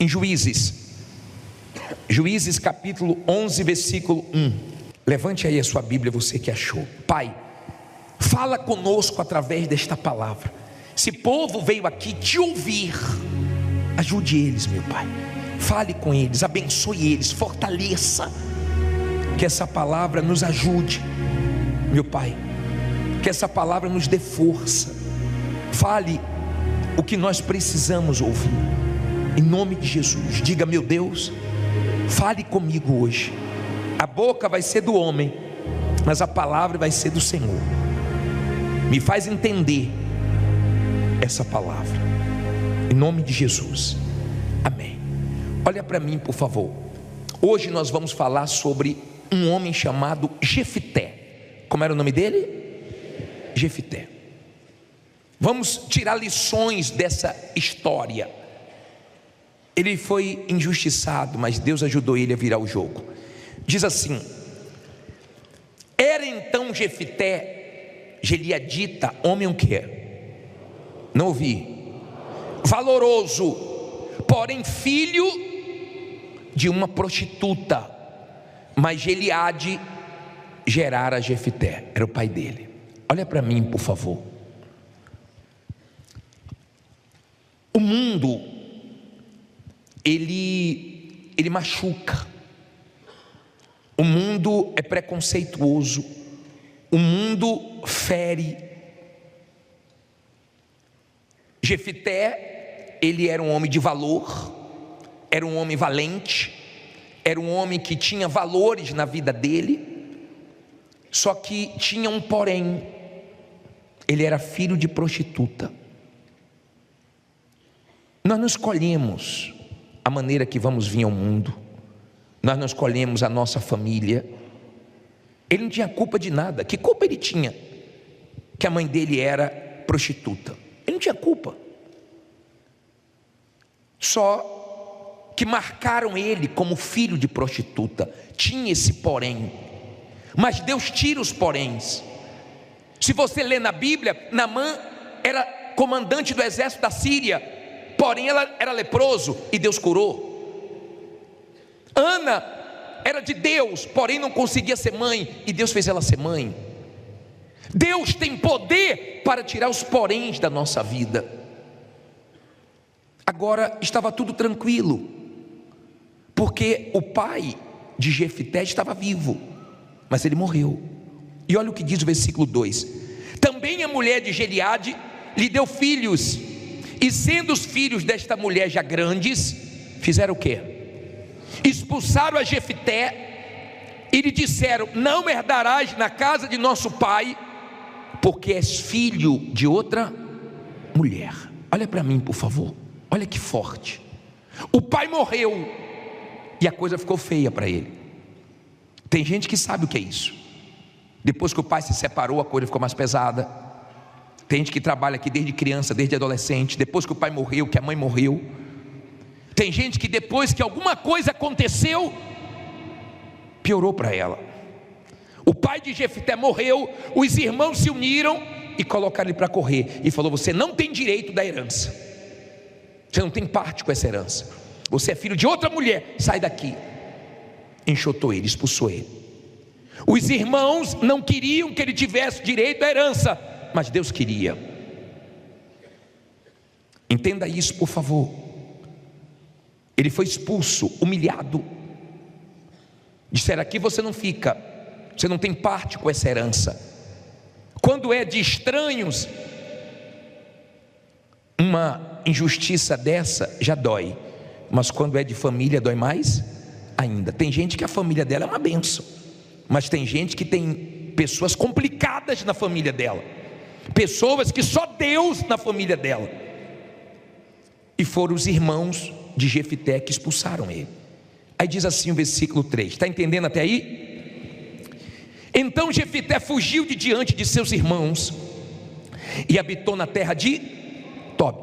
em Juízes capítulo 11, versículo 1. Levante aí a sua Bíblia, você que achou. Pai, fala conosco através desta palavra. Esse povo veio aqui te ouvir, ajude eles, meu Pai. Fale com eles, abençoe eles, fortaleça. Que essa palavra nos ajude, meu Pai. Que essa palavra nos dê força. Fale o que nós precisamos ouvir, em nome de Jesus. Diga: meu Deus, fale comigo hoje. A boca vai ser do homem, mas a palavra vai ser do Senhor. Me faz entender essa palavra, em nome de Jesus, amém. Olha para mim, por favor. Hoje nós vamos falar sobre um homem chamado Jefité. Como era o nome dele? Jefité. Vamos tirar lições dessa história. Ele foi injustiçado, mas Deus ajudou ele a virar o jogo. Diz assim: era então Jefité gileadita, homem o quê? Não ouvi. Valoroso, porém filho de uma prostituta. Mas Gileade gerara Jefité, era o pai dele. Olha para mim, por favor. O mundo, ele machuca. O mundo é preconceituoso. O mundo fere. Jefité, ele era um homem de valor, era um homem valente, era um homem que tinha valores na vida dele. Só que tinha um porém: ele era filho de prostituta. Nós não escolhemos a maneira que vamos vir ao mundo, nós não escolhemos a nossa família. Ele não tinha culpa de nada. Que culpa ele tinha que a mãe dele era prostituta? Ele não tinha culpa. Só que marcaram ele como filho de prostituta. Tinha esse porém. Mas Deus tira os poréns. Se você lê na Bíblia, Naamã era comandante do exército da Síria, porém ela era leproso e Deus curou. Ana era de Deus, porém não conseguia ser mãe e Deus fez ela ser mãe. Deus tem poder para tirar os poréns da nossa vida. Agora estava tudo tranquilo, porque o pai de Jefité estava vivo, mas ele morreu. E olha o que diz o versículo 2: também a mulher de Gileade lhe deu filhos, e sendo os filhos desta mulher já grandes, fizeram o quê? Expulsaram a Jefité e lhe disseram: não herdarás na casa de nosso pai, porque és filho de outra mulher. Olha para mim, por favor. Olha que forte. O pai morreu e a coisa ficou feia para ele. Tem gente que sabe o que é isso. Depois que o pai se separou, a coisa ficou mais pesada. Tem gente que trabalha aqui desde criança, desde adolescente. Depois que o pai morreu, que a mãe morreu. Tem gente que depois que alguma coisa aconteceu, piorou para ela. O pai de Jefité morreu, os irmãos se uniram e colocaram ele para correr. E falou: você não tem direito da herança, você não tem parte com essa herança, você é filho de outra mulher, sai daqui. Enxotou ele, expulsou ele. Os irmãos não queriam que ele tivesse direito à herança, mas Deus queria. Entenda isso, por favor. Ele foi expulso, humilhado. Disseram: aqui você não fica, você não tem parte com essa herança. Quando é de estranhos, uma injustiça dessa já dói, mas quando é de família dói mais ainda. Tem gente que a família dela é uma bênção, mas tem gente que tem pessoas complicadas na família dela, pessoas que só Deus na família dela. E foram os irmãos de Jefité que expulsaram ele. Aí diz assim o versículo 3, está entendendo até aí? Então Jefité fugiu de diante de seus irmãos e habitou na terra de Tob.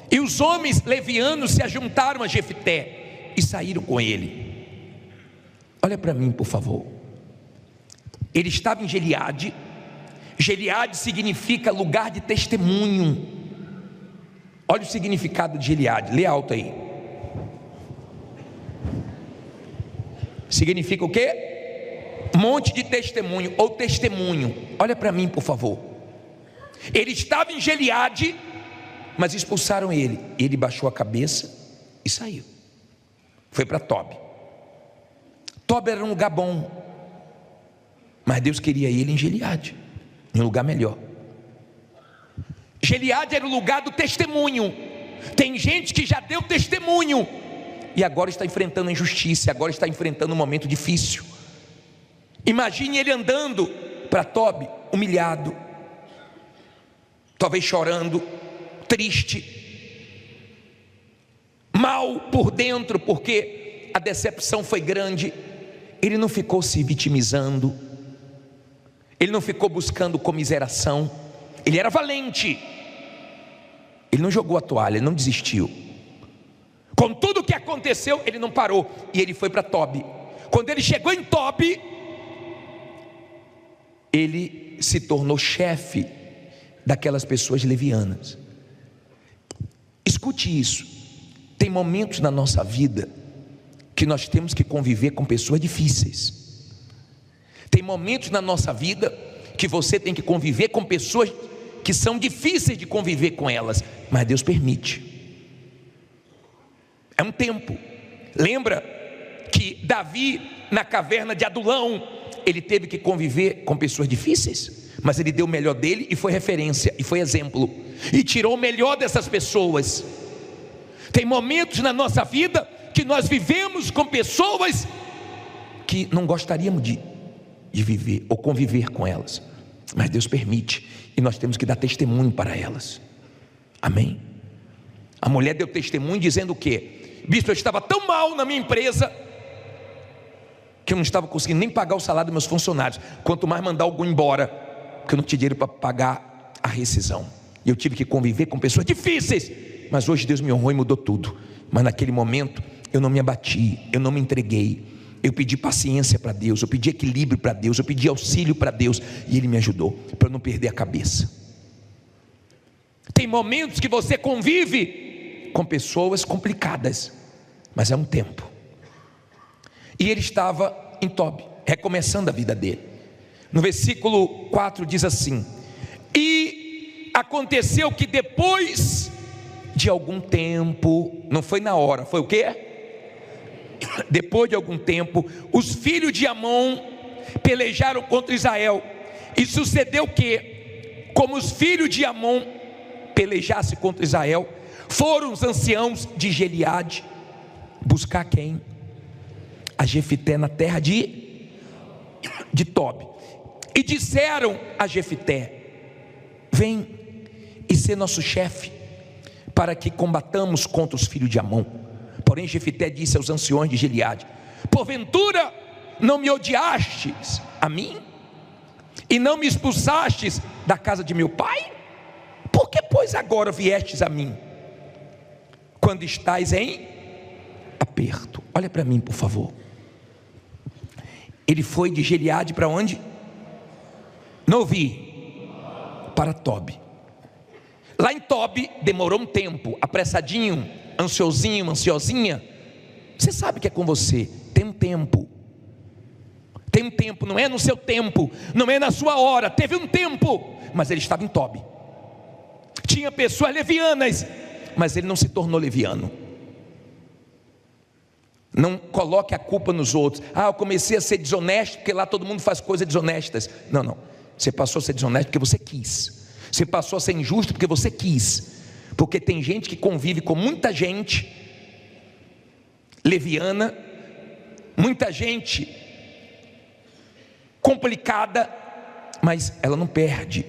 E os homens levianos se ajuntaram a Jefité e saíram com ele. Olha para mim, por favor. Ele estava em Gileade. Gileade significa lugar de testemunho. Olha o significado de Gileade, lê alto aí. significa o quê? Monte de testemunho, ou testemunho. Olha para mim, por favor. Ele estava em Gileade, mas expulsaram ele. Ele baixou a cabeça e saiu. Foi para Tobi. Tobi era um lugar bom, mas Deus queria ele em Gileade, em um lugar melhor. Gileade era o lugar do testemunho. Tem gente que já deu testemunho e agora está enfrentando a injustiça, agora está enfrentando um momento difícil. Imagine ele andando para Tobi, humilhado, talvez chorando, triste, mal por dentro, porque a decepção foi grande. Ele não ficou se vitimizando, ele não ficou buscando comiseração, ele era valente, ele não jogou a toalha, ele não desistiu. Com tudo o que aconteceu, ele não parou, e ele foi para Tobi. Quando ele chegou em Tobi, ele se tornou chefe daquelas pessoas levianas. Escute isso, tem momentos na nossa vida que nós temos que conviver com pessoas difíceis. Tem momentos na nossa vida que você tem que conviver com pessoas que são difíceis de conviver com elas, mas Deus permite. É um tempo. Lembra que Davi, na caverna de Adulão, ele teve que conviver com pessoas difíceis, mas ele deu o melhor dele e foi referência, e foi exemplo, e tirou o melhor dessas pessoas. Tem momentos na nossa vida que nós vivemos com pessoas que não gostaríamos de viver ou conviver com elas, mas Deus permite, e nós temos que dar testemunho para elas. Amém? A mulher deu testemunho dizendo o quê? Bispo, eu estava tão mal na minha empresa que eu não estava conseguindo nem pagar o salário dos meus funcionários, quanto mais mandar algum embora, porque eu não tinha dinheiro para pagar a rescisão, e eu tive que conviver com pessoas difíceis, mas hoje Deus me honrou e mudou tudo. Mas naquele momento eu não me abati, eu não me entreguei, eu pedi paciência para Deus, eu pedi equilíbrio para Deus, eu pedi auxílio para Deus, e Ele me ajudou, para não perder a cabeça. Tem momentos que você convive com pessoas complicadas, mas é um tempo. E ele estava em Tobi, recomeçando a vida dele. No versículo 4 diz assim: e aconteceu que depois de algum tempo, não foi na hora, foi o quê? Depois de algum tempo, os filhos de Amon pelejaram contra Israel. E sucedeu que, como os filhos de Amon pelejassem contra Israel, foram os anciãos de Gileade buscar quem? A Jefité na terra de Tobi. E disseram a Jefité: vem e ser nosso chefe, para que combatamos contra os filhos de Amon. Porém Jefité disse aos anciões de Gileade: porventura não me odiastes a mim, e não me expulsastes da casa de meu pai? Por que pois agora viestes a mim, quando estais em aperto? Olha para mim, por favor. Ele foi de Gileade para onde? Não ouvi. Para Tobi. Lá em Tobi demorou um tempo, apressadinho, ansiosinho, ansiosinha. Você sabe que é com você, tem um tempo. Tem um tempo, não é no seu tempo, não é na sua hora, teve um tempo, mas ele estava em Tobi. Tinha pessoas levianas, mas ele não se tornou leviano. Não coloque a culpa nos outros. Ah, eu comecei a ser desonesto porque lá todo mundo faz coisas desonestas. Não, não. Você passou a ser desonesto porque você quis. Você passou a ser injusto porque você quis. Porque tem gente que convive com muita gente leviana, muita gente complicada, mas ela não perde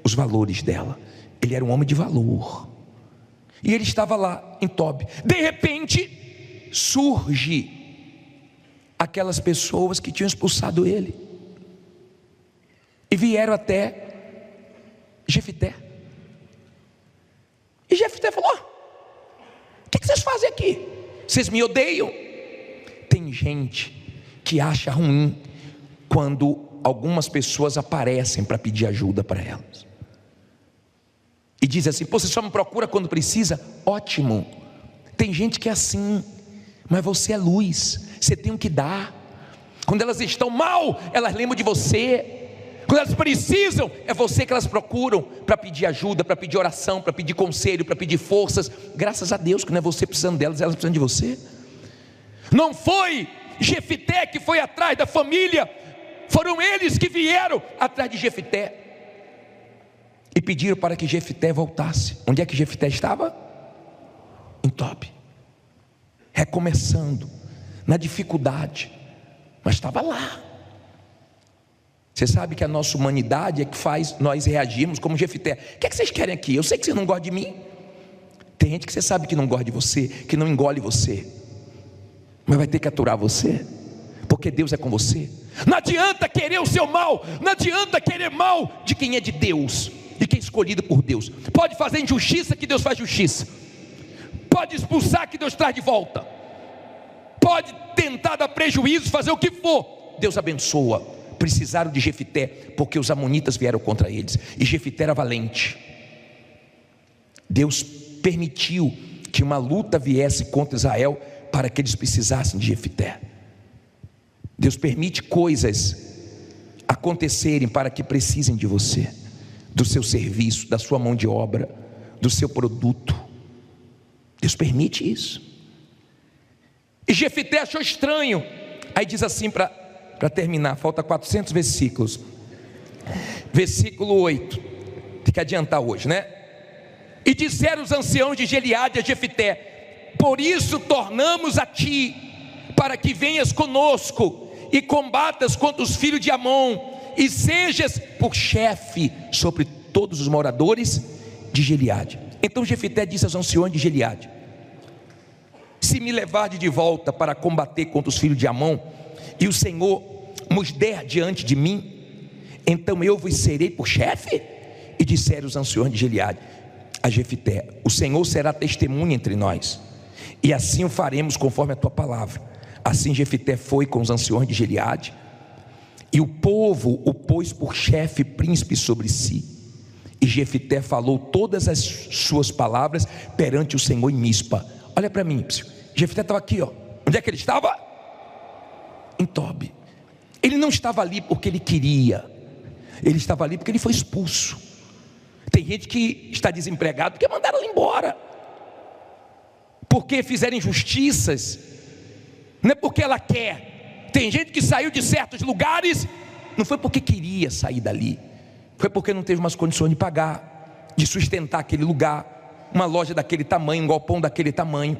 os valores dela. Ele era um homem de valor. E ele estava lá em Tobi. De repente surge aquelas pessoas que tinham expulsado ele e vieram até Jefité. E Jefité falou: o que vocês fazem aqui? Vocês me odeiam? Tem gente que acha ruim quando algumas pessoas aparecem para pedir ajuda para elas e diz assim: pô, você só me procura quando precisa? Ótimo. Tem gente que é assim, mas você é luz, você tem o que dar. Quando elas estão mal, elas lembram de você. Quando elas precisam, é você que elas procuram para pedir ajuda, para pedir oração, para pedir conselho, para pedir forças. Graças a Deus que não é você precisando delas, elas precisam de você. Não foi Jefité que foi atrás da família, foram eles que vieram atrás de Jefité e pediram para que Jefité voltasse. Onde é que Jefité estava? Em Tobi, recomeçando, na dificuldade, mas estava lá. Você sabe que a nossa humanidade é que faz nós reagirmos como Jefité. O que é que vocês querem aqui? Eu sei que vocês não gostam de mim. Tem gente que você sabe que não gosta de você, que não engole você, mas vai ter que aturar você, porque Deus é com você. Não adianta querer o seu mal, não adianta querer mal de quem é de Deus, de quem é escolhido por Deus. Pode fazer injustiça, que Deus faz justiça. Pode expulsar, que Deus traz de volta. Pode tentar dar prejuízo, fazer o que for, Deus abençoa. Precisaram de Jefité, porque os amonitas vieram contra eles, e Jefité era valente. Deus permitiu que uma luta viesse contra Israel, para que eles precisassem de Jefité. Deus permite coisas acontecerem, para que precisem de você, do seu serviço, da sua mão de obra, do seu produto. Deus permite isso. E Jefité achou estranho. Aí diz assim, para terminar, falta 400 versículos. Versículo 8, tem que adiantar hoje, né? E disseram os anciãos de Gileade a Jefité: por isso tornamos a ti, para que venhas conosco e combatas contra os filhos de Amon, e sejas por chefe sobre todos os moradores de Gileade. Então Jefité disse aos anciões de Gileade: se me levardes de volta para combater contra os filhos de Amon, e o Senhor nos der diante de mim, então eu vos serei por chefe? E disseram os anciões de Gileade a Jefité: o Senhor será testemunha entre nós, e assim o faremos conforme a tua palavra. Assim Jefité foi com os anciões de Gileade, e o povo o pôs por chefe e príncipe sobre si. E Jefité falou todas as suas palavras perante o Senhor em Mispa. Olha para mim, Jefité estava aqui, ó. Onde é que ele estava? Em Tobi. Ele não estava ali porque ele queria, ele estava ali porque ele foi expulso. Tem gente que está desempregado porque mandaram ele embora, porque fizeram injustiças, não é porque ela quer. Tem gente que saiu de certos lugares, não foi porque queria sair dali, foi porque não teve mais condições de pagar, de sustentar aquele lugar, uma loja daquele tamanho, um galpão daquele tamanho,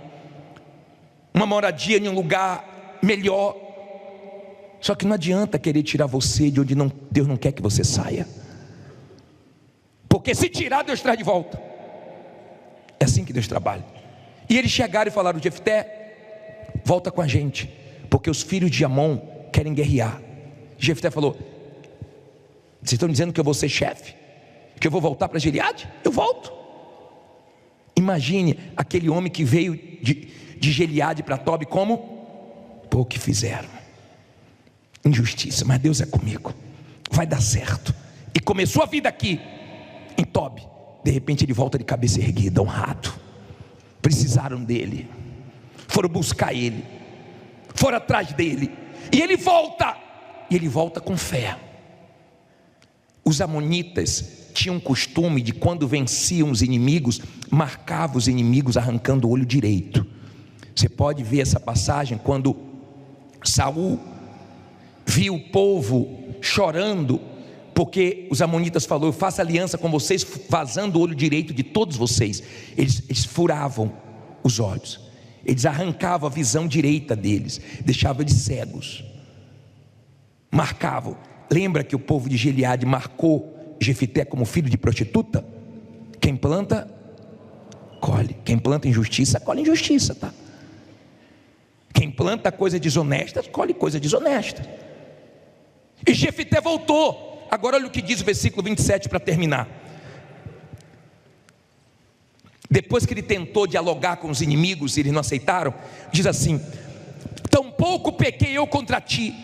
uma moradia em um lugar melhor. Só que não adianta querer tirar você de onde Deus não quer que você saia, porque se tirar, Deus traz de volta. É assim que Deus trabalha. E eles chegaram e falaram: Jefité, volta com a gente, porque os filhos de Amon querem guerrear. Jefité falou: vocês estão dizendo que eu vou ser chefe, que eu vou voltar para Gileade? Eu volto. Imagine aquele homem que veio de Gileade para Tobi, como? Pô, o que fizeram? Injustiça, mas Deus é comigo, vai dar certo. E começou a vida aqui em Tobi. De repente ele volta de cabeça erguida, honrado. Precisaram dele, foram buscar ele, foram atrás dele, e ele volta com fé. Os amonitas tinham costume de, quando venciam os inimigos, marcavam os inimigos arrancando o olho direito. Você pode ver essa passagem quando Saul viu o povo chorando, porque os amonitas falaram: eu faço aliança com vocês, vazando o olho direito de todos vocês. Eles furavam os olhos, eles arrancavam a visão direita deles, deixavam eles cegos, marcavam. Lembra que o povo de Gileade marcou Jefité como filho de prostituta? Quem planta, colhe. Quem planta injustiça, colhe injustiça, tá? Quem planta coisa desonesta, colhe coisa desonesta. E Jefité voltou. Agora olha o que diz o versículo 27 para terminar. Depois que ele tentou dialogar com os inimigos e eles não aceitaram, diz assim: tampouco pequei eu contra ti,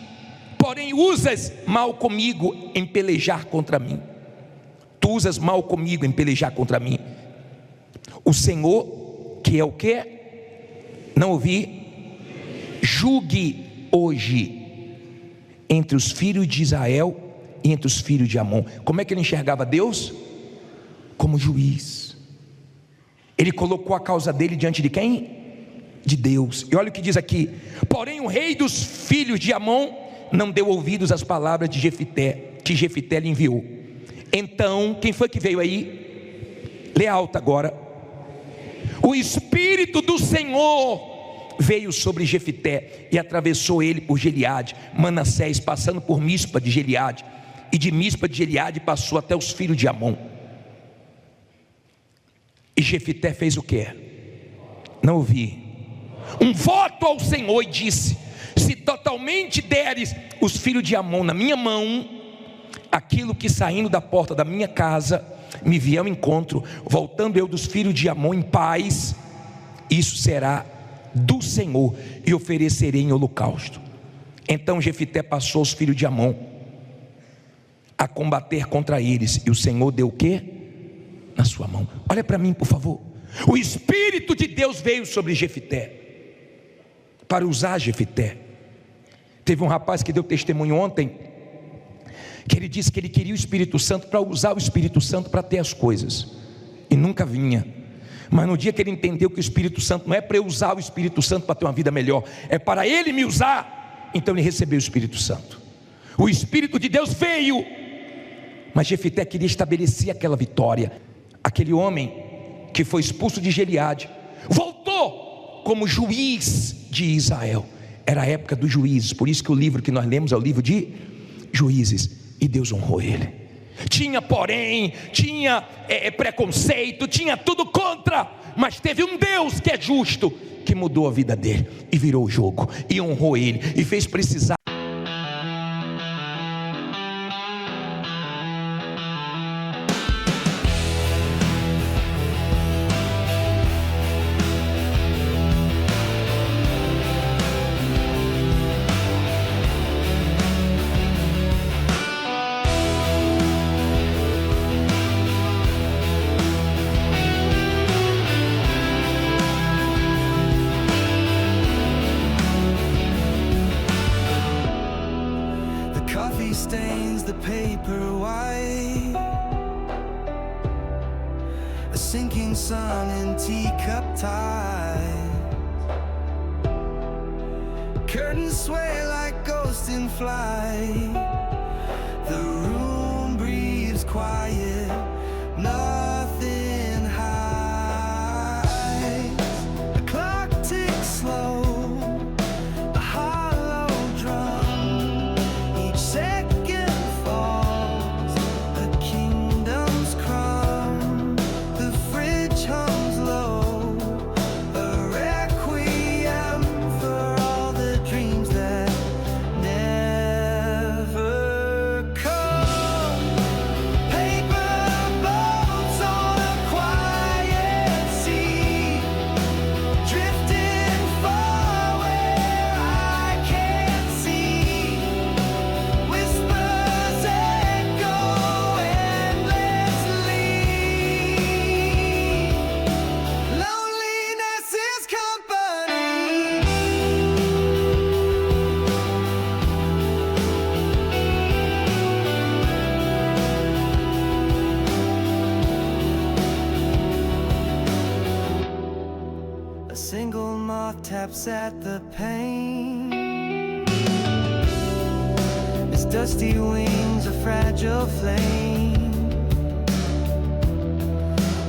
porém usas mal comigo em pelejar contra mim. Tu usas mal comigo em pelejar contra mim. O Senhor, que é o que? Não ouvi. Julgue hoje entre os filhos de Israel e entre os filhos de Amon. Como é que ele enxergava Deus? Como juiz. Ele colocou a causa dele diante de quem? De Deus. E olha o que diz aqui: porém o rei dos filhos de Amon não deu ouvidos às palavras de Jefité, que Jefité lhe enviou. Então, quem foi que veio aí? Lê alto agora. O Espírito do Senhor veio sobre Jefité e atravessou ele por Gileade, Manassés, passando por Mispa de Gileade, e de Mispa de Gileade passou até os filhos de Amon. E Jefité fez o que? Não ouvi. Um voto ao Senhor e disse: se totalmente deres os filhos de Amon na minha mão, aquilo que saindo da porta da minha casa me vier ao encontro, voltando eu dos filhos de Amon em paz, isso será do Senhor, e oferecerei em holocausto. Então Jefité passou os filhos de Amon a combater contra eles, e o Senhor deu o que? Na sua mão. Olha para mim, por favor. O Espírito de Deus veio sobre Jefité para usar Jefité. Teve um rapaz que deu testemunho ontem, que ele disse que ele queria o Espírito Santo para usar o Espírito Santo para ter as coisas, e nunca vinha. Mas no dia que ele entendeu que o Espírito Santo não é para eu usar o Espírito Santo para ter uma vida melhor, é para ele me usar, então ele recebeu o Espírito Santo. O Espírito de Deus veio, mas Jefité queria estabelecer aquela vitória. Aquele homem que foi expulso de Gileade voltou como juiz de Israel. Era a época dos juízes, por isso que o livro que nós lemos é o livro de Juízes, e Deus honrou ele. Tinha porém, tinha preconceito, tinha tudo contra, mas teve um Deus que é justo, que mudou a vida dele, e virou o jogo, e honrou ele, e fez precisar. Stains the paper white, a sinking sun in teacup tide, curtains sway like ghosts in flight, the room breathes quiet, nothing hides, the clock ticks slow, a hollow drum, each second falls, a kingdom's crumb, the fridge hums low, a requiem for all the dreams that never come. Paper boats on a quiet sea, drifting far where I can't see, whispers echo endlessly, loneliness is company. A single moth taps at the pane, its dusty wings a fragile flame.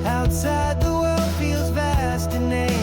Outside the world feels vast and alien.